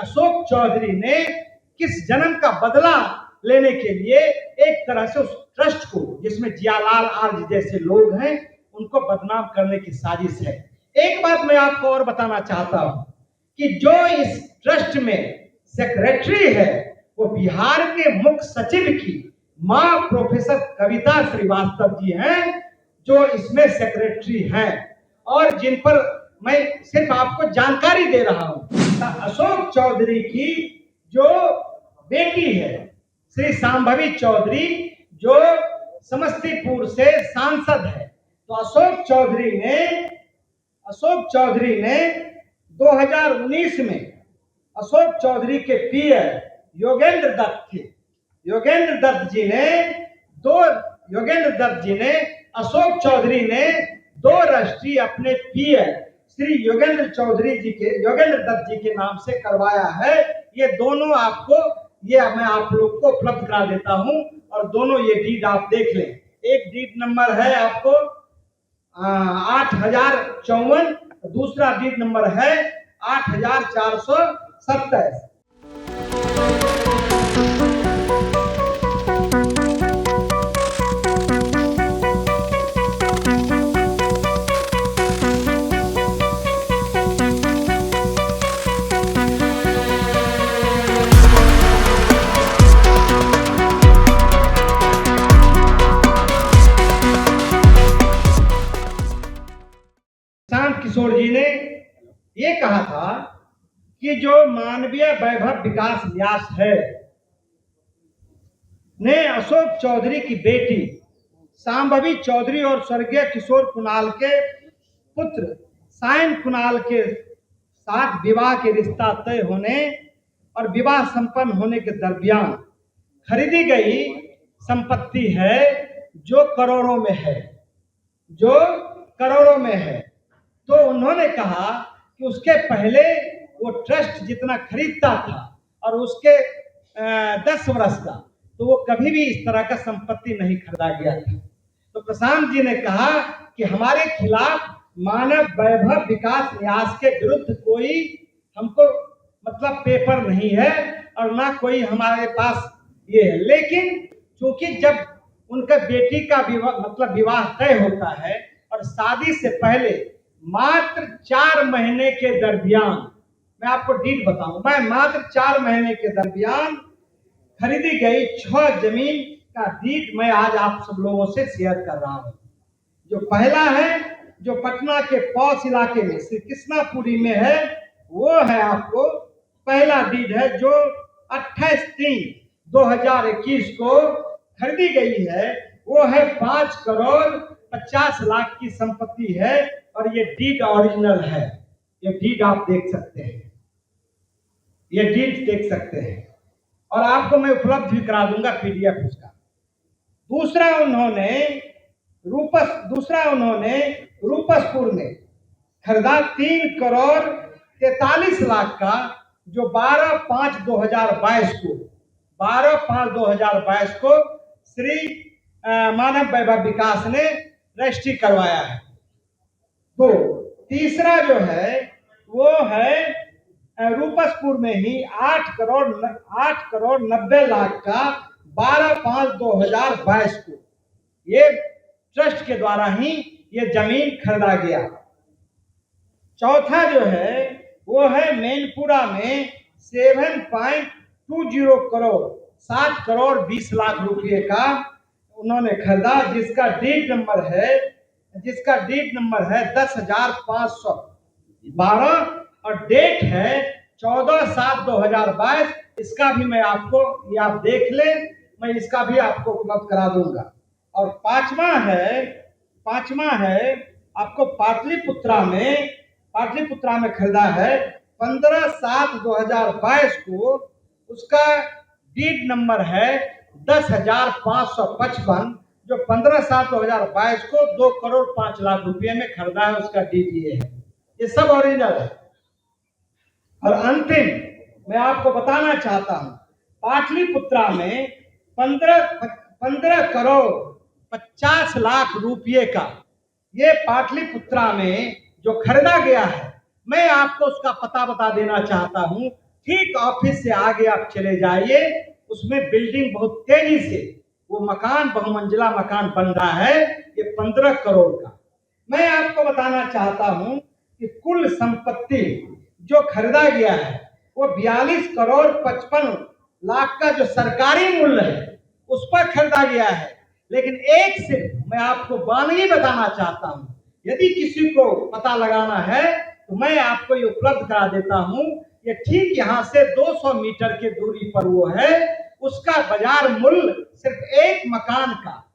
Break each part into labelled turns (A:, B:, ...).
A: अशोक चौधरी ने किस जन्म का बदला लेने के लिए एक तरह से उस ट्रस्ट को, जिसमें जियालाल आर्य जैसे लोग हैं, उनको बदनाम करने की साजिश है। एक बात मैं आपको और बताना चाहता हूं कि जो इस ट्रस्ट में सेक्रेटरी है वो बिहार के मुख्य सचिव की मां प्रोफेसर कविता श्रीवास्तव जी हैं, जो इसमें सेक्रेटरी हैं और जिन पर मैं सिर्फ आपको जानकारी दे रहा हूं। अशोक चौधरी की जो बेटी है श्री शांभवी चौधरी, जो समस्तीपुर से सांसद है, तो अशोक चौधरी ने 2019 में अशोक चौधरी के पीए योगेंद्र दत्त थे। योगेंद्र दत्त जी ने अशोक चौधरी ने 2 रजिस्ट्री अपने पीए श्री योगेंद्र दत्त जी के नाम से करवाया है। ये दोनों मैं आप लोग को उपलब्ध करा देता हूं और दोनों ये डीड आप देख लें। एक डीड नंबर है आपको 8054, दूसरा डीड नंबर है 8427। प्रशांत किशोर जी ने ये कहा था कि जो मानवीय वैभव विकास न्यास है ने अशोक चौधरी की बेटी शांभवी चौधरी और स्वर्गीय किशोर कुणाल के पुत्र सायन कुणाल के साथ विवाह के रिश्ता तय होने और विवाह संपन्न होने के दरमियान खरीदी गई संपत्ति है जो करोड़ों में है। तो उन्होंने कहा कि उसके पहले वो ट्रस्ट जितना खरीदता था और उसके 10 वर्ष का, तो वो कभी भी इस तरह का संपत्ति नहीं खरीदा गया था। तो प्रशांत जी ने कहा कि हमारे खिलाफ मानव वैभव विकास न्यास के विरुद्ध कोई हमको पेपर नहीं है और ना कोई हमारे पास ये है, लेकिन क्योंकि जब उनका बेटी का विवाह तय होता है और शादी से पहले मात्र 4 महीने के दरमियान, मैं आपको डीड बताऊं, मात्र 4 महीने के दरमियान खरीदी गई 6 जमीन का डीड मैं आज आप सब लोगों से शेयर कर रहा हूं। जो पहला है, जो पटना के पौष इलाके में श्री कृष्णापुरी में है, वो है आपको पहला डीड है, जो 28/3/2021 को खरीदी गई है। वो है 5,50,00,000 की संपत्ति है और ये डीड ओरिजिनल है। ये डीड आप देख सकते हैं, और आपको मैं उपलब्ध भी करा दूंगा पीडीएफ उसका। दूसरा उन्होंने रूपसपुर में खरीदा 3,43,00,000 का, जो 12/5/2022 को श्री मानव वैभव विकास ने रजिस्ट्री करवाया है। तो तीसरा जो है वो है रूपसपुर में ही 8,90,00,000 का 12/5/2022 को ये ट्रस्ट के द्वारा ही ये जमीन खरीदा गया। चौथा जो है वो है मैनपुरा में 7.20 करोड़ 7,20,00,000 रुपये का उन्होंने खरीदा, जिसका डीड नंबर है 10,512 और डेट है 14/7/2022। इसका भी मैं आपको, ये आप देख लें, मैं इसका भी आपको उपलब्ध करा दूंगा। और पांचवा है आपको पाटलिपुत्रा में खरीदा है 15/7/2022 को। उसका डीड नंबर है 10,555, जो 15/7/2022 को 2,05,00,000 रुपये में खरीदा है। उसका डीड ये है। ये सब ओरिजिनल है। और अंतिम मैं आपको बताना चाहता हूं, पाटलिपुत्रा में 15,50,00,000 रुपये का ये पाटलिपुत्रा में जो खरीदा गया है, मैं आपको उसका पता बता देना चाहता हूं। ठीक ऑफिस से आगे आप चले जाइए, उसमें बिल्डिंग बहुत तेजी से वो मकान, बहुमंजिला मकान बन रहा है, ये 15 करोड़ का। मैं आपको बताना चाहता हूं कि कुल संपत्ति जो खरीदा गया है वो 42 करोड़ 55 लाख का जो सरकारी मूल्य है उस पर खरीदा गया है। लेकिन एक सिर्फ मैं आपको वानगी बताना चाहता हूं, यदि किसी को पता लगाना है तो मैं आपको ये उपलब्ध करा देता हूं। ये ठीक यहाँ से 200 मीटर की दूरी पर वो है, उसका बाजार मूल्य सिर्फ एक मकान का,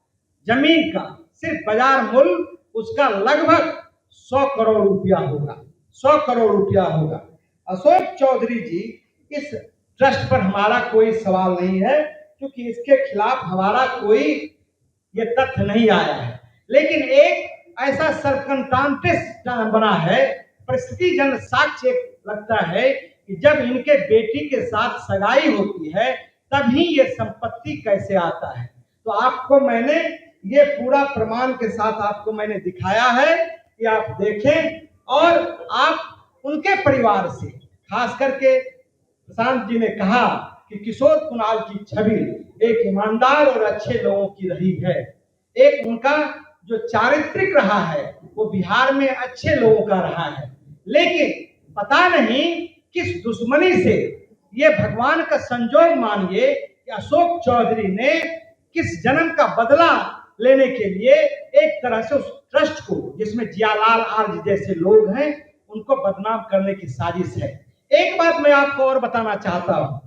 A: जमीन का सिर्फ बाजार मूल्य उसका लगभग 100 करोड़ रुपया होगा, 100 करोड़ रुपया होगा। अशोक चौधरी जी, इस ट्रस्ट पर हमारा कोई सवाल नहीं है, क्योंकि इसके खिलाफ हमारा कोई ये तथ्य नहीं आया है। लेकिन एक ऐसा सरकमस्टांसेस बना है, परिस्थिति जन साक्ष्य लगता है कि जब इनके बेटी के साथ सगाई होती है तभी ये संपत्ति कैसे आता है। तो आपको मैंने ये पूरा प्रमाण के साथ आपको मैंने दिखाया है कि आप देखें, और आप उनके परिवार से, खास करके प्रशांत जी ने कहा कि किशोर कुणाल की छवि एक ईमानदार और अच्छे लोगों की रही है, एक उनका जो चारित्रिक रहा है वो बिहार में अच्छे लोगों का रहा है। लेकिन पता नहीं किस दुश्मनी से, ये भगवान का संजोग मानिए कि अशोक चौधरी ने किस जन्म का बदला लेने के लिए एक तरह से उस ट्रस्ट को, जिसमें जियालाल आर्य जैसे लोग हैं, उनको बदनाम करने की साजिश है। एक बात मैं आपको और बताना चाहता हूं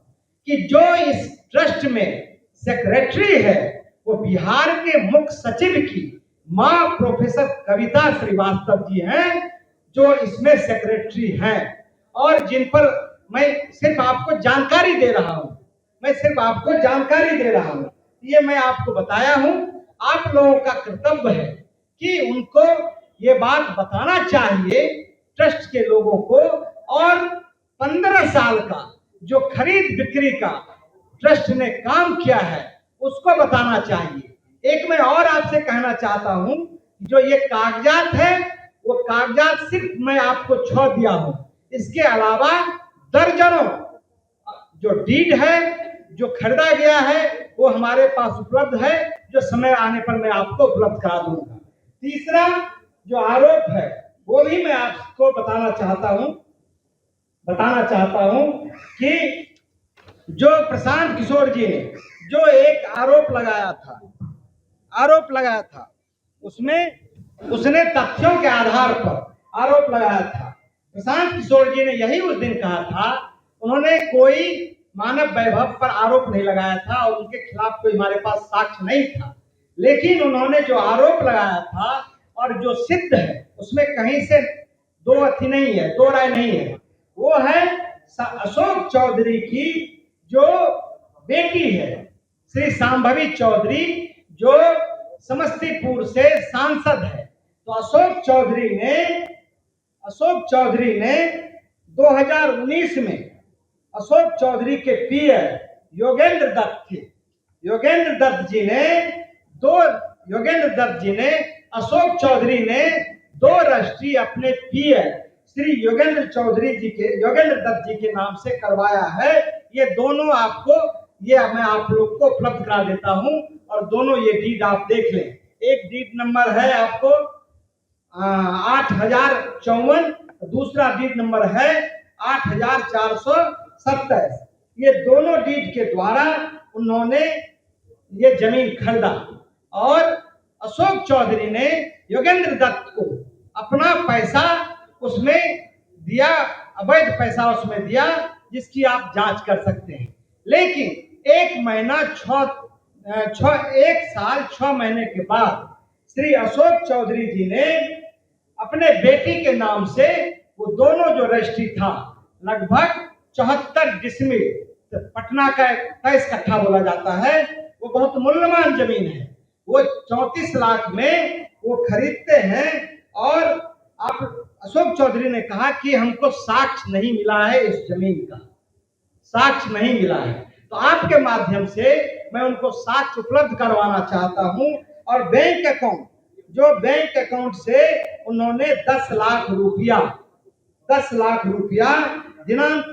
A: कि जो इस ट्रस्ट में सेक्रेटरी है वो बिहार के मुख्य सचिव की मां प्रोफेसर कविता श्रीवास्तव जी हैं, जो इसमें सेक्रेटरी हैं, और जिन पर मैं सिर्फ आपको जानकारी दे रहा हूं, मैं सिर्फ आपको जानकारी दे रहा हूं। ये मैं आपको बताया हूं, आप लोगों का कर्तव्य है कि उनको ये बात बताना चाहिए ट्रस्ट के लोगों को, और 15 साल का जो खरीद बिक्री का ट्रस्ट ने काम किया है उसको बताना चाहिए। एक मैं और आपसे कहना चाहता हूं, जो ये कागजात है वो कागजात सिर्फ मैं आपको छो दिया हूं, इसके अलावा दर्जनों जो डीड है, जो खरीदा गया है, वो हमारे पास उपलब्ध है, जो समय आने पर मैं आपको उपलब्ध करा दूंगा। तीसरा जो आरोप है वो भी मैं आपको बताना चाहता हूं कि जो प्रशांत किशोर जी ने जो एक आरोप लगाया था, उसमें उसने तथ्यों के आधार पर आरोप लगाया था। प्रशांत किशोर जी ने यही उस दिन कहा था, उन्होंने कोई मानव वैभव पर आरोप नहीं लगाया था और उनके खिलाफ कोई हमारे पास साक्ष्य नहीं था, लेकिन उन्होंने जो आरोप लगाया था और जो सिद्ध है उसमें कहीं से दो राय नहीं है। वो है अशोक चौधरी की जो बेटी है श्री शांभवी चौधरी, जो समस्तीपुर से सांसद है। तो अशोक चौधरी ने 2019 में अशोक चौधरी के पीए योगेंद्र दत्त जी ने अशोक चौधरी ने 2 रजिस्ट्री अपने पीए श्री योगेंद्र दत्त जी के नाम से करवाया है। ये दोनों आपको, ये मैं आप लोग को उपलब्ध करा देता हूं, और दोनों ये डीड आप देख लें। एक डीड नंबर है आपको 8054, दूसरा डीड नंबर है 8427। ये दोनों डीड के द्वारा उन्होंने ये जमीन खरीदा, और अशोक चौधरी ने योगेंद्र दत्त को अपना पैसा उसमें दिया, अवैध पैसा उसमें दिया, जिसकी आप जांच कर सकते हैं। लेकिन 1 साल 6 महीने के बाद श्री अशोक चौधरी जी ने अपने बेटी के नाम से वो दोनों जो रजिस्ट्री था, लगभग 74 डिसमिल, पटना का 23 कट्ठा बोला जाता है, वो बहुत मूल्यवान जमीन है, वो 34 लाख में वो खरीदते हैं। और आप अशोक चौधरी ने कहा कि हमको साक्ष्य नहीं मिला है, इस जमीन का साक्ष्य नहीं मिला है। तो आपके माध्यम से मैं उनको साक्ष्य उपलब्ध करवाना चाहता हूं, और बैंक अकाउंट से उन्होंने 10 लाख रुपया दिनांक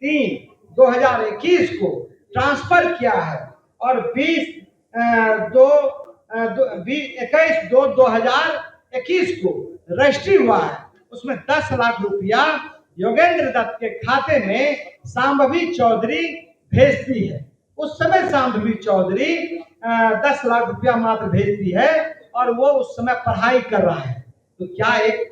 A: 2021 को ट्रांसफर किया है और 21/2/2021 को रजिस्ट्री हुआ है, उसमें 10 लाख रुपया योगेंद्र दत्त के खाते में शांभवी चौधरी भेजती है। उस समय शांभवी चौधरी 10 लाख रुपया मात्र भेजती है और वो उस समय पढ़ाई कर रहा है। तो क्या एक